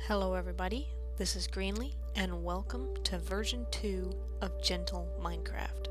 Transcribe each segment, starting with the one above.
Hello everybody, this is Greenly, and welcome to version 2 of Gentle Minecraft.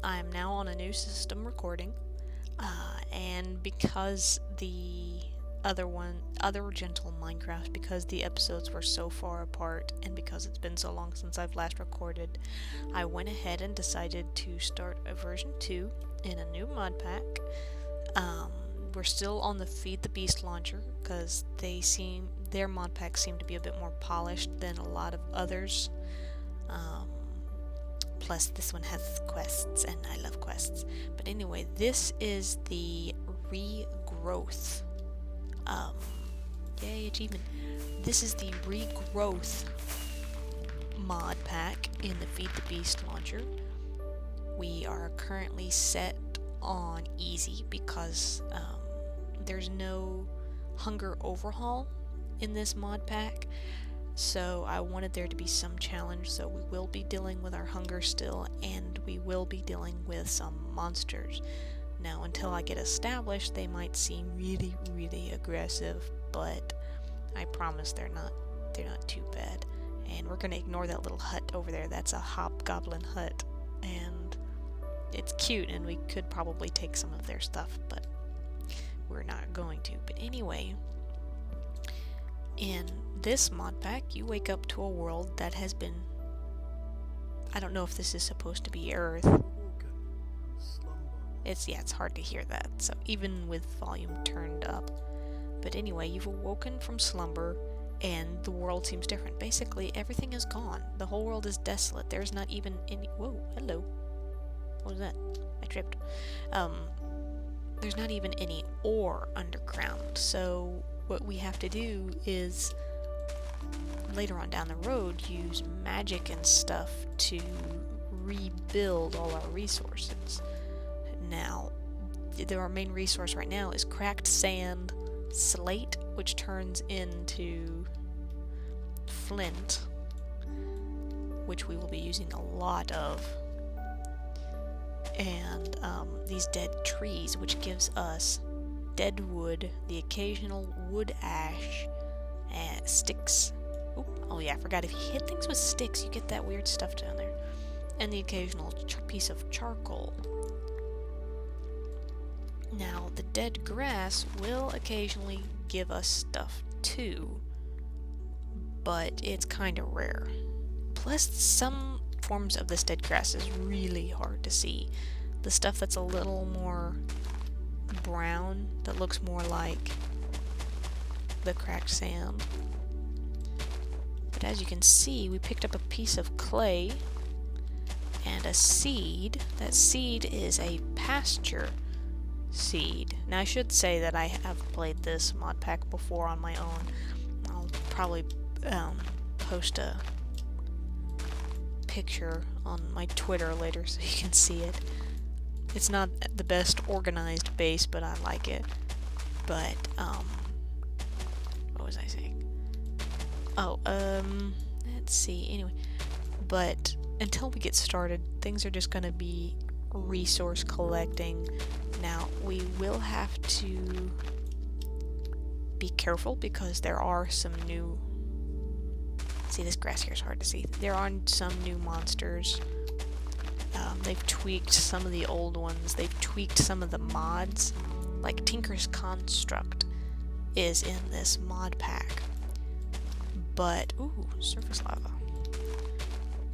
I am now on a new system recording, and because the other Gentle Minecraft, because the episodes were so far apart, and because it's been so long since I've last recorded, I went ahead and decided to start a version 2 in a new mod pack. We're still on the Feed the Beast launcher, because their mod packs seem to be a bit more polished than a lot of others. Plus this one has quests, and I love quests. But anyway, this is the regrowth. Yay, achievement. This is the regrowth mod pack in the Feed the Beast launcher. We are currently set on easy because there's no hunger overhaul in this mod pack, so I wanted there to be some challenge. So we will be dealing with our hunger still, and we will be dealing with some monsters. Now, until I get established, they might seem really aggressive, but I promise they're not too bad. And we're gonna ignore that little hut over there. That's a hobgoblin hut, and it's cute, and we could probably take some of their stuff, but we're not going to. But anyway, in this mod pack, you wake up to a world that has been... I don't know if this is supposed to be Earth. It's hard to hear that, so even with volume turned up. But anyway, you've awoken from slumber, and the world seems different. Basically, everything is gone. The whole world is desolate. There's not even any... Whoa, hello. What was that? I tripped. There's not even any ore underground, so what we have to do is, later on down the road, use magic and stuff to rebuild all our resources. Now, our main resource right now is cracked sand, slate, which turns into flint, which we will be using a lot of, and these dead trees, which gives us dead wood, the occasional wood ash, and sticks. Oh yeah, I forgot, if you hit things with sticks, you get that weird stuff down there. And the occasional piece of charcoal. Now, the dead grass will occasionally give us stuff too, but it's kind of rare. Plus, some forms of this dead grass is really hard to see. The stuff that's a little more brown, that looks more like the cracked sand. But as you can see, we picked up a piece of clay and a seed. That seed is a pasture seed. Now, I should say that I have played this mod pack before on my own. I'll probably post a picture on my Twitter later so you can see it. It's not the best organized base, but I like it. But, what was I saying? Oh, let's see, anyway. But, until we get started, things are just gonna be resource collecting. Now, we will have to be careful because there are some new... See, this grass here is hard to see. There are some new monsters. They've tweaked some of the old ones. They've tweaked some of the mods. Like Tinker's Construct is in this mod pack. But, ooh, surface lava.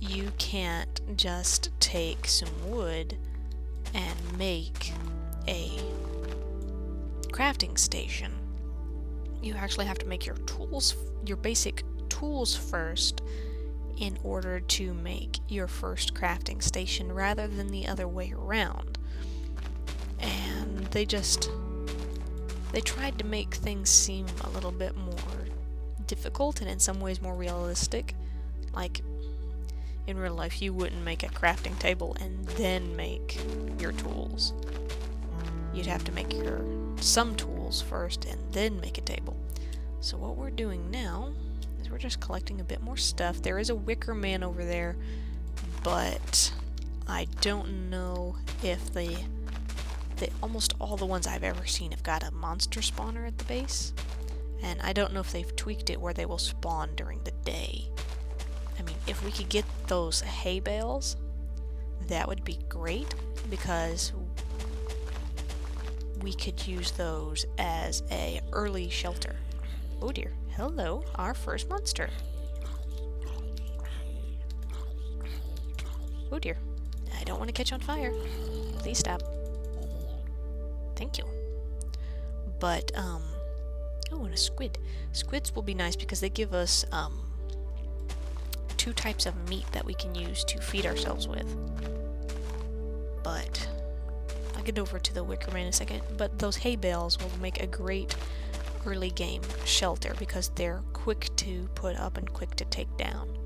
You can't just take some wood and make a crafting station. You actually have to make your tools, your basic tools first, in order to make your first crafting station, rather than the other way around. And they tried to make things seem a little bit more difficult, and in some ways more realistic. Like, in real life, you wouldn't make a crafting table and then make your tools. You'd have to make some tools first and then make a table. So what we're doing now is we're just collecting a bit more stuff. There is a wicker man over there, but I don't know if almost all the ones I've ever seen have got a monster spawner at the base. And I don't know if they've tweaked it where they will spawn during the day. I mean, if we could get those hay bales, that would be great, because we could use those as a early shelter. Oh dear. Hello, our first monster. Oh dear. I don't want to catch on fire. Please stop. Thank you. But, oh, and a squid. Squids will be nice because they give us, 2 types of meat that we can use to feed ourselves with. But I'll get over to the wicker man in a second. But those hay bales will make a great early game shelter because they're quick to put up and quick to take down.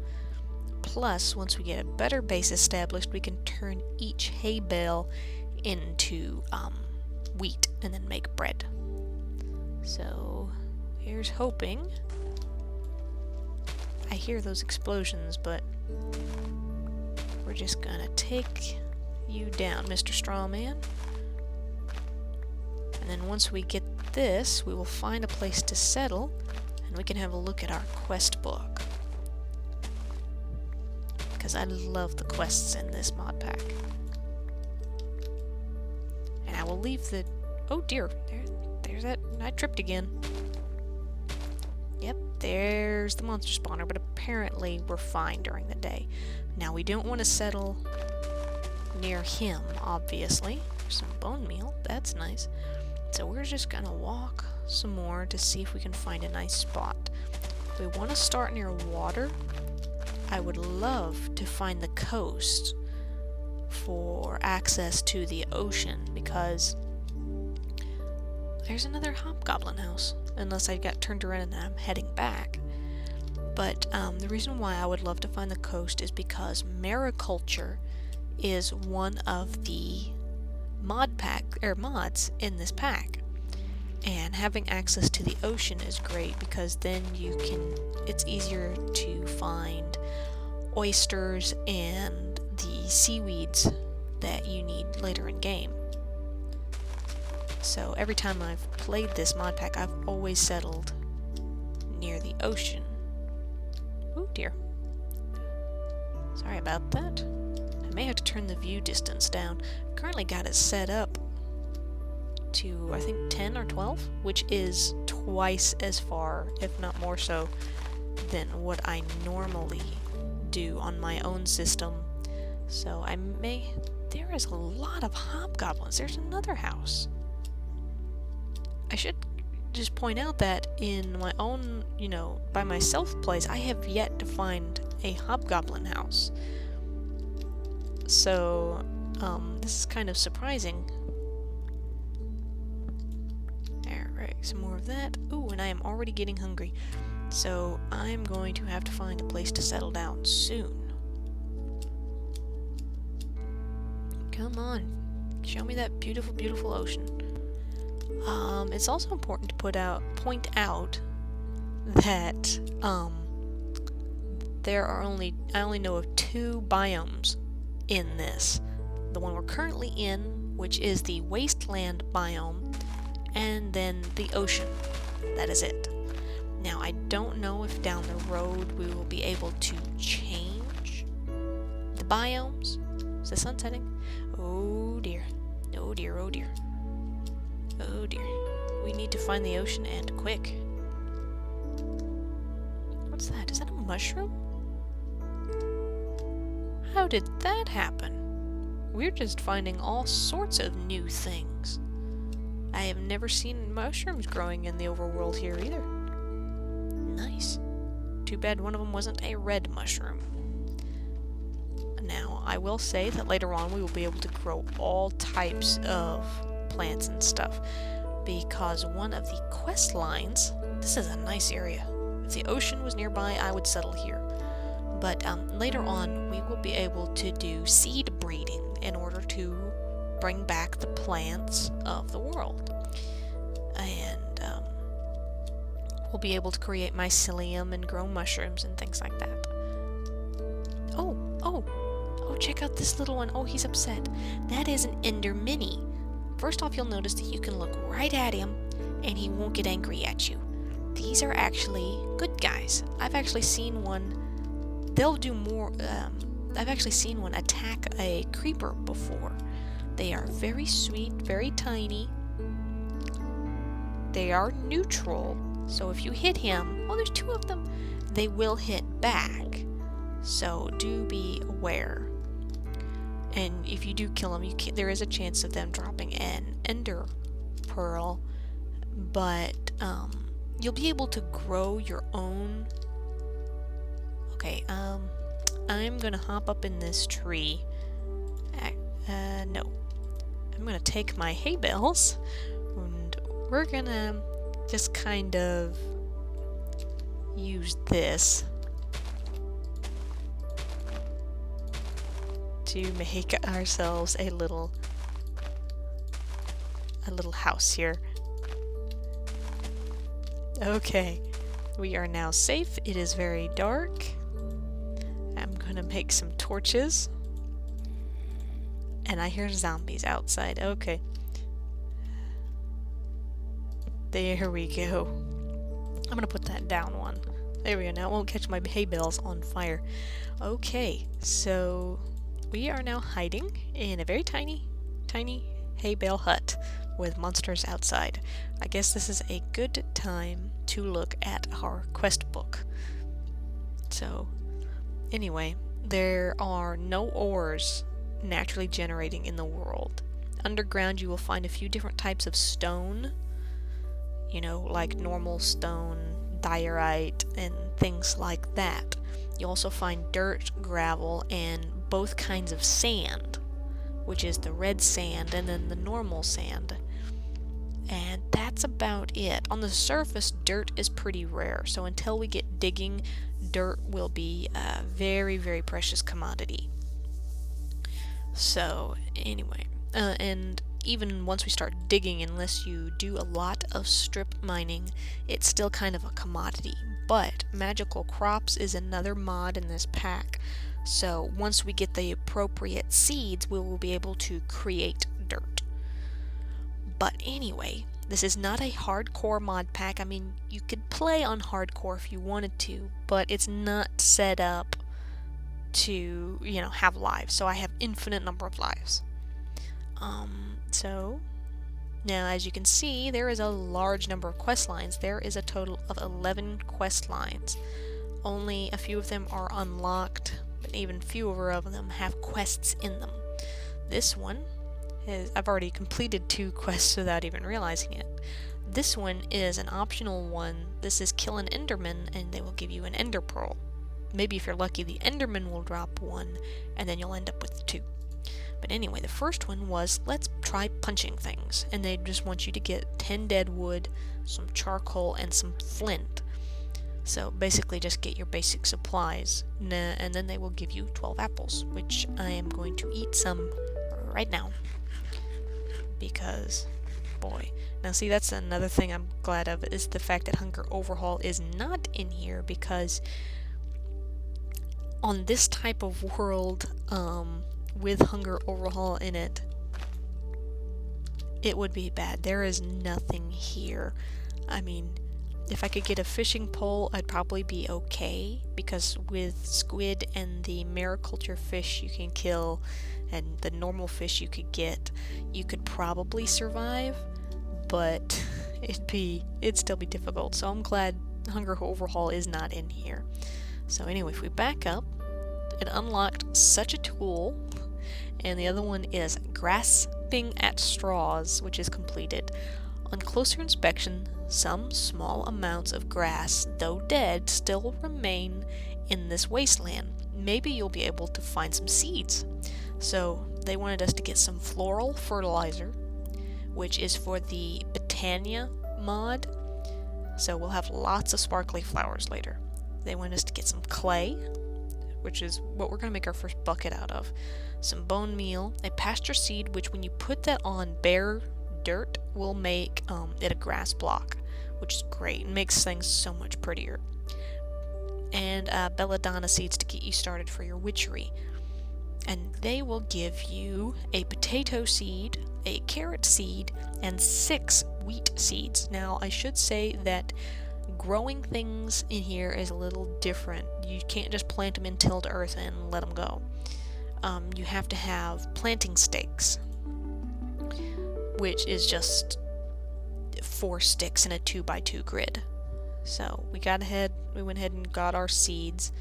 Plus, once we get a better base established, we can turn each hay bale into wheat and then make bread. So here's hoping. I hear those explosions, but we're just gonna take you down, Mr. Strawman. And then once we get this, we will find a place to settle, and we can have a look at our quest book. Because I love the quests in this mod pack. And I will leave the... Oh dear, there's that... I tripped again. Yep, there's the monster spawner, but apparently we're fine during the day. Now, we don't want to settle near him, obviously. There's some bone meal, that's nice. So we're just gonna walk some more to see if we can find a nice spot. We want to start near water. I would love to find the coast for access to the ocean, because there's another hobgoblin house, unless I got turned around and I'm heading back. But the reason why I would love to find the coast is because mariculture is one of the mods in this pack, and having access to the ocean is great because then it's easier to find oysters and the seaweeds that you need later in game. So every time I've played this mod pack, I've always settled near the ocean. Oh dear. Sorry about that. I may have to turn the view distance down. I've currently got it set up to, I think, 10 or 12, which is twice as far, if not more so, than what I normally do on my own system. So there is a lot of hobgoblins. There's another house. I should just point out that in my own, by myself place, I have yet to find a hobgoblin house. So, this is kind of surprising. Alright, some more of that. Ooh, and I am already getting hungry. So, I'm going to have to find a place to settle down soon. Come on. Show me that beautiful, beautiful ocean. It's also important to point out that, I only know of 2 biomes in this. The one we're currently in, which is the wasteland biome, and then the ocean. That is it. Now, I don't know if down the road we will be able to change the biomes. Is the sun setting? Oh dear. Oh dear, oh dear. Oh dear. We need to find the ocean, and quick. What's that? Is that a mushroom? How did that happen? We're just finding all sorts of new things. I have never seen mushrooms growing in the overworld here either. Nice. Too bad one of them wasn't a red mushroom. Now, I will say that later on we will be able to grow all types of plants and stuff, because one of the quest lines, this is a nice area. If the ocean was nearby, I would settle here. But later on, we will be able to do seed breeding in order to bring back the plants of the world. And we'll be able to create mycelium and grow mushrooms and things like that. Oh, check out this little one. Oh, he's upset. That is an Ender Mini. First off, you'll notice that you can look right at him and he won't get angry at you. these are actually good guys. I've actually seen one, they'll do more, I've actually seen one attack a creeper before. They are very sweet, very tiny. They are neutral, so if you hit him, well, there's two of them, they will hit back. So do be aware. And if you do kill them, there is a chance of them dropping an ender pearl, but you'll be able to grow your own. Okay, I'm gonna hop up in this tree. No. I'm gonna take my hay bales, and we're gonna just kind of use this to make ourselves a little house here. Okay, we are now safe. It is very dark. I'm gonna make some torches. And I hear zombies outside. Okay. There we go. I'm gonna put that down one. There we go. Now it won't catch my hay bales on fire. Okay, so we are now hiding in a very tiny hay bale hut with monsters outside. I guess this is a good time to look at our quest book. So, anyway, there are no ores naturally generating in the world. Underground you will find a few different types of stone, you know, like normal stone, diorite, and things like that. You also find dirt, gravel, and both kinds of sand, which is the red sand and then the normal sand. And that's about it. On the surface, dirt is pretty rare, so until we get digging, dirt will be a very, very precious commodity. So, anyway, and even once we start digging, unless you do a lot of strip mining, it's still kind of a commodity. But magical crops is another mod in this pack, so once we get the appropriate seeds, we will be able to create dirt. But anyway, this is not a hardcore mod pack. I mean, you could play on hardcore if you wanted to, but it's not set up to, you know, have lives. So I have infinite number of lives. So now, as you can see, there is a large number of quest lines. There is a total of 11 quest lines. Only a few of them are unlocked, but even fewer of them have quests in them. This one is, I've already completed 2 quests without even realizing it. This one is an optional one. This is kill an enderman and they will give you an ender pearl. Maybe if you're lucky, the enderman will drop 1 and then you'll end up with 2. But anyway, the first one was, let's try punching things. And they just want you to get 10 dead wood, some charcoal, and some flint. So basically just get your basic supplies. And then they will give you 12 apples, which I am going to eat some right now. Because, boy. Now see, that's another thing I'm glad of, is the fact that Hunger Overhaul is not in here, because on this type of world, with Hunger Overhaul in it, it would be bad. There is nothing here. I mean, if I could get a fishing pole, I'd probably be okay, because with squid and the mariculture fish you can kill, and the normal fish you could get, you could probably survive, but it'd still be difficult. So I'm glad Hunger Overhaul is not in here. So anyway, if we back up, it unlocked such a tool, and the other one is grasping at straws, which is completed. On closer inspection, some small amounts of grass, though dead, still remain in this wasteland. Maybe you'll be able to find some seeds. So they wanted us to get some floral fertilizer, which is for the Botania mod. So we'll have lots of sparkly flowers later. They want us to get some clay, which is what we're going to make our first bucket out of. Some bone meal, a pasture seed, which when you put that on bare dirt will make it a grass block, which is great. It makes things so much prettier. And belladonna seeds to get you started for your witchery. And they will give you a potato seed, a carrot seed, and 6 wheat seeds. Now, I should say that growing things in here is a little different. You can't just plant them in tilled earth and let them go. You have to have planting stakes, which is just 4 sticks in a 2x2 grid. So we went ahead and got our seeds,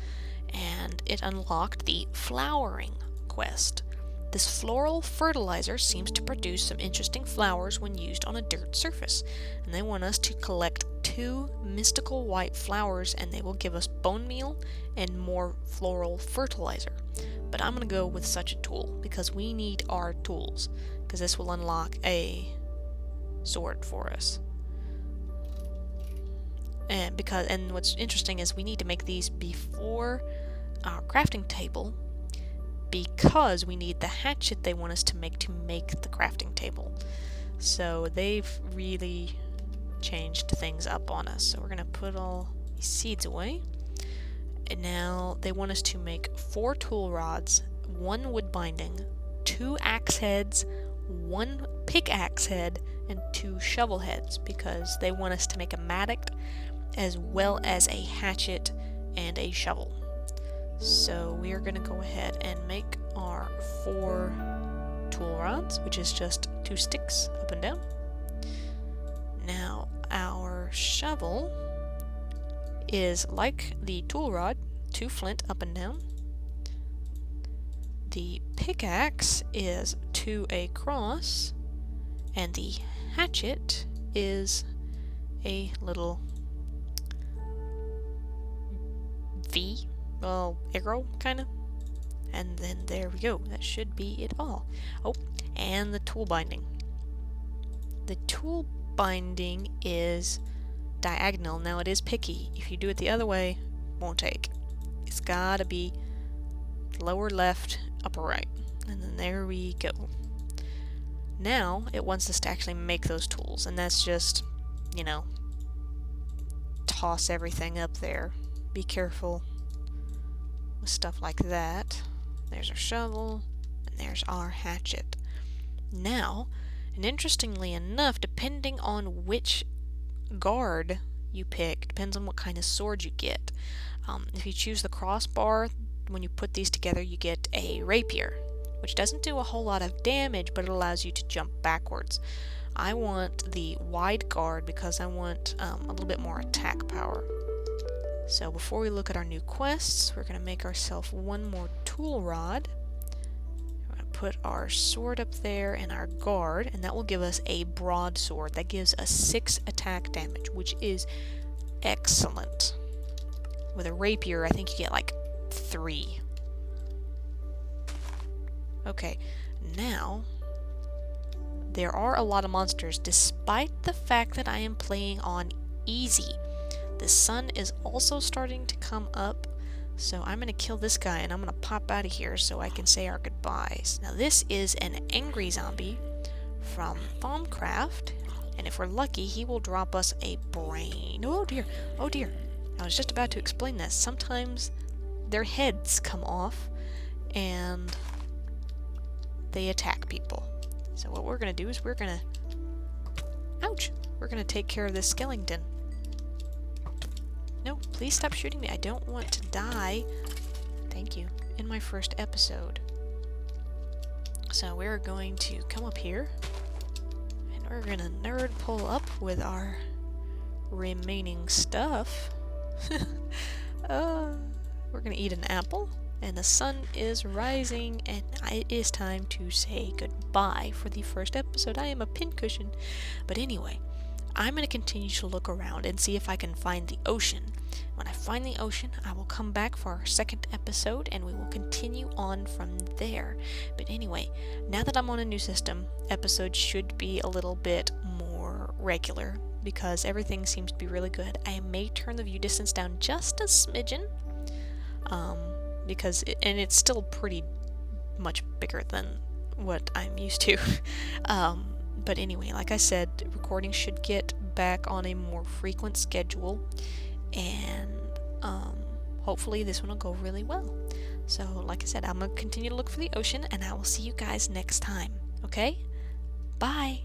and it unlocked the flowering quest. This floral fertilizer seems to produce some interesting flowers when used on a dirt surface, and they want us to collect 2 mystical white flowers, and they will give us bone meal and more floral fertilizer. But I'm going to go with such a tool because we need our tools, because this will unlock a sword for us. And what's interesting is we need to make these before our crafting table, because we need the hatchet they want us to make the crafting table. So they've really changed things up on us. So we're going to put all these seeds away. And now they want us to make 4 tool rods, 1 wood binding, 2 axe heads, 1 pickaxe head, and 2 shovel heads, because they want us to make a mattock as well as a hatchet and a shovel. So we are going to go ahead and make our 4 tool rods, which is just 2 sticks up and down. Now our shovel is like the tool rod, 2 flint up and down. The pickaxe is 2 across, and the hatchet is a little V, well, arrow kind of. And then there we go. That should be it all. Oh, and the tool binding. The tool binding is diagonal. Now it is picky. If you do it the other way, won't take. It's gotta be lower left, upper right. And then there we go. Now it wants us to actually make those tools, and that's just, you know, toss everything up there. Be careful with stuff like that. There's our shovel, and there's our hatchet. Now, and interestingly enough, depending on which guard you pick, depends on what kind of sword you get. If you choose the crossbar, when you put these together, you get a rapier, which doesn't do a whole lot of damage, but it allows you to jump backwards. I want the wide guard because I want a little bit more attack power. So before we look at our new quests, we're going to make ourselves 1 more tool rod. We're going to put our sword up there and our guard, and that will give us a broadsword. That gives us 6 attack damage, which is excellent. With a rapier, I think you get like 3. Okay, now there are a lot of monsters, despite the fact that I am playing on easy. The sun is also starting to come up, so I'm going to kill this guy and I'm going to pop out of here so I can say our goodbyes. Now this is an angry zombie from Thaumcraft, and if we're lucky, he will drop us a brain. Oh dear, oh dear. I was just about to explain this. Sometimes their heads come off and they attack people. So what we're going to do is we're going to take care of this skeleton. No, please stop shooting me. I don't want to die. Thank you. In my first episode. So we're going to come up here, and we're going to nerd pull up with our remaining stuff. We're going to eat an apple, and the sun is rising, and it is time to say goodbye for the first episode. I am a pincushion. But anyway, I'm going to continue to look around and see if I can find the ocean. When I find the ocean, I will come back for our second episode, and we will continue on from there. But anyway, now that I'm on a new system, episodes should be a little bit more regular, because everything seems to be really good. I may turn the view distance down just a smidgen, because it's still pretty much bigger than what I'm used to. But anyway, like I said, recording should get back on a more frequent schedule, and hopefully this one will go really well. So like I said, I'm going to continue to look for the ocean, and I will see you guys next time. Okay? Bye!